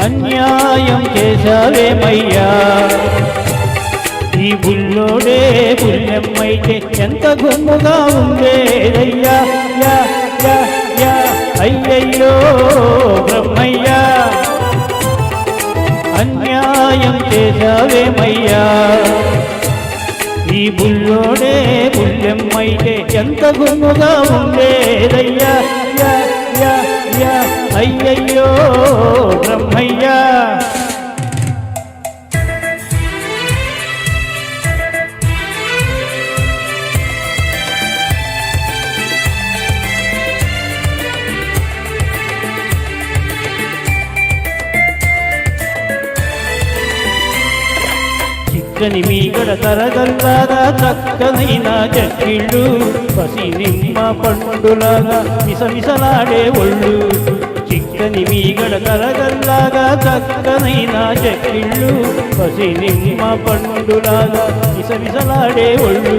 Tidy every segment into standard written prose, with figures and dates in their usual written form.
అన్యాయం చేశావేమయ్యా. ఈ బుల్లోడే పుణ్యమైతే ఎంత గుమ్ముగా ఉండేదయ్యా. యా యా యా అయ్యయ్యో బ్రహ్మయ్యా, అన్యాయం చేశావేమయ్యా. ఈ బుల్లోడే పుణ్యమైతే ఎంత గుమ్ముగా ఉండేదయ్యా. యా యా యా అయ్యయ్యో బ్రహ్మయ్యా. చిక్కని మీగడ తరగల్లాగా చక్కనైన చెక్కిళ్ళు, పసి నిమ్మ పండులాగా మిసమిసలాడే ఒళ్ళు. చిక్కని మీగడ తరగల్లాగా చక్కనైన చెక్కిళ్ళు, పసి నిమ్మ పండులాగా మిసమిసలాడే ఒళ్ళు.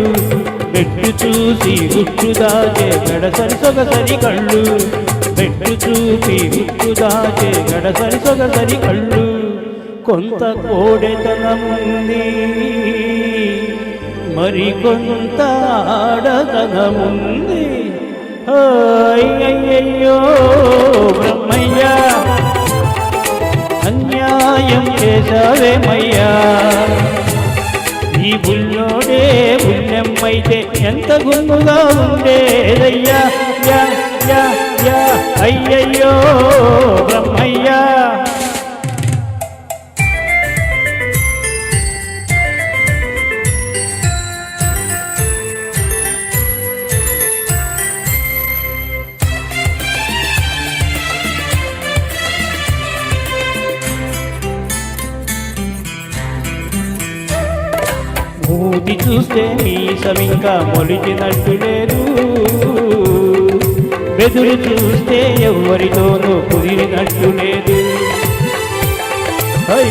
బెట్టు చూసి గుట్టు దాచే గడసరి సొగసరి కళ్ళు, బెట్టు చూపి గుట్టు దాచే గడసరి సొగసరి కళ్ళు. కొంత కోడెతనముంది, మరి కొంత ఆడతనముంది. అయ్యయ్యో బ్రహ్మయ్యా, అన్యాయం చేశావేమయ్యా. ఈ బుల్లోడే పుణ్యమైతే ఎంత గుమ్ముగా ఉండేదయ్యా. యా యా యా అయ్యయ్యో బ్రహ్మయ్యా. మూతి చూస్తే మీసమింకా మొలిచినట్టు లేదు, బెదురు చూస్తే ఎవరితోనూ కుదిరినట్టు లేదు.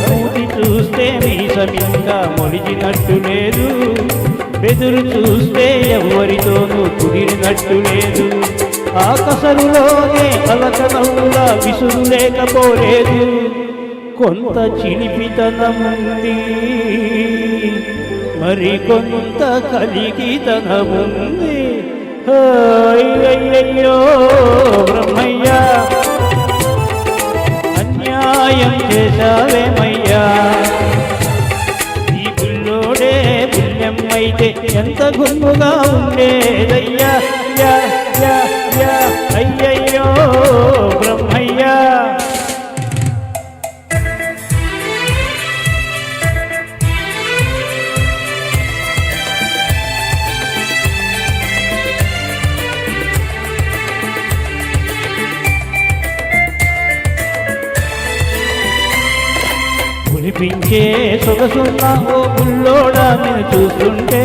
మూతి చూస్తే మీసమింకా మొలిచినట్టు లేదు, బెదురు చూస్తే ఎవరితోనూ కుదిరినట్టు లేదు. ఆకసరులోనే అలకనవులా విసురు లేకపోలేదు, కొంత చిలిపితనముంది, మరి కొంత కలిగితనముంది. అయ్యయ్యో బ్రహ్మయ్యా, అన్యాయం చేశావేమయ్యా. ఈ బుల్లోడే పుణ్యమైతే ఎంత గుమ్ముగా ఉండేదయ్యా. యా యా యా అయ్యయ్యో బ్రహ్మయ్యా. కులిపించే సొగసున్న ఓ బుల్లోడా నేను చూస్తుంటే,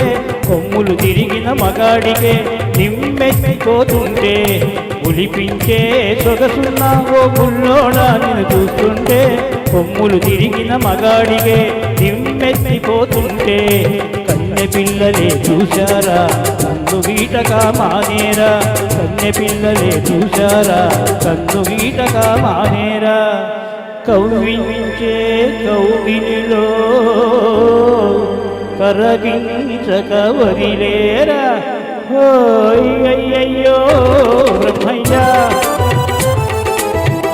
కొమ్ములు తిరిగిన మగాడికే నిమ్మెత్తిపోతుంటే. కులిపించే సొగసున్న ఓ బుల్లోడా నేను చూస్తుంటే, కొమ్ములు తిరిగిన మగాడికే నిమ్మెత్తిపోతుంటే. కన్నె పిల్లలే చూశారా కన్ను గీటగా మానేరా, కన్నె పిల్లలే చూశారా కన్ను గీటగా మానేరా. కవ్వించే కౌగిలిలో కరగించక వదిలేరా. అయ్యయ్యో బ్రహ్మయ్యా,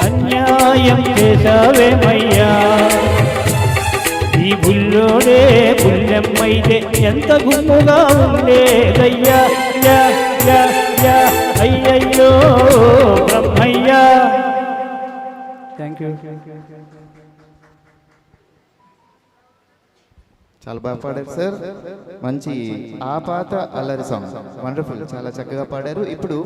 అన్యాయం చేశావేమయ్యా. ఈ బుల్లోడే పుణ్యమైతే ఎంత గుమ్ముగా ఉండేదయ్యా. యా యా యా అయ్యయ్యో బ్రహ్మయ్యా. Thank you. చాలా బాగా పాడారు సార్, మంచి ఆపాత అల్లరి సాంగ్, వండర్ఫుల్, చాలా చక్కగా పాడారు. ఇప్పుడు